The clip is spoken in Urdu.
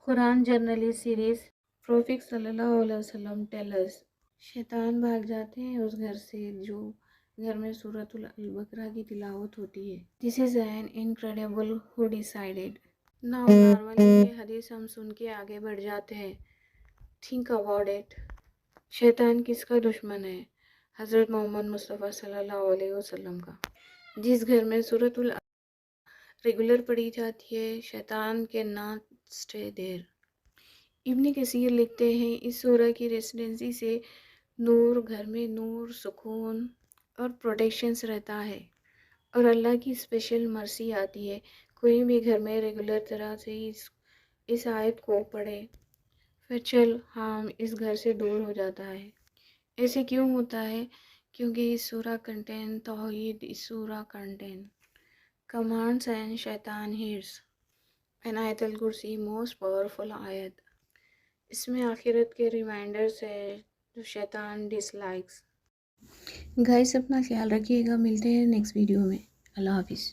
قرآن جرنلسٹ سیریز پروفیٹ صلی اللہ علیہ وسلم ٹیل اس شیطان بھاگ جاتے ہیں اس گھر سے جو گھر میں سورۃ البقرہ کی تلاوت ہوتی ہے. This is an incredible who decided. Now normally یہ حدیث ہم سن کے آگے بڑھ جاتے ہیں. Think about it. شیطان کس کا دشمن ہے؟ حضرت محمد مصطفیٰ صلی اللہ علیہ وسلم کا. جس گھر میں سورۃ ریگولر پڑھی جاتی ہے شیطان کے ناٹ اسٹے دیر. ابن کثیر لکھتے ہیں اس سورہ کی ریسیڈنسی سے نور، گھر میں نور، سکون اور پروٹیکشنز رہتا ہے اور اللہ کی اسپیشل مرسی آتی ہے. کوئی بھی گھر میں ریگولر طرح سے اس آیت کو پڑھے پھر چل ہم اس گھر سے دور ہو جاتا ہے. ایسے کیوں ہوتا ہے؟ کیونکہ اس سورہ کنٹین توحید. اس سورہ کنٹین کمانڈس اینڈ شیطان ہیرس. این آیت الکرسی موسٹ پاورفل آیت. اس میں آخرت کے ریمائنڈرز ہے جو شیطان ڈس لائکس. گائز اپنا خیال رکھیے گا. ملتے ہیں نیکسٹ ویڈیو میں. اللہ حافظ.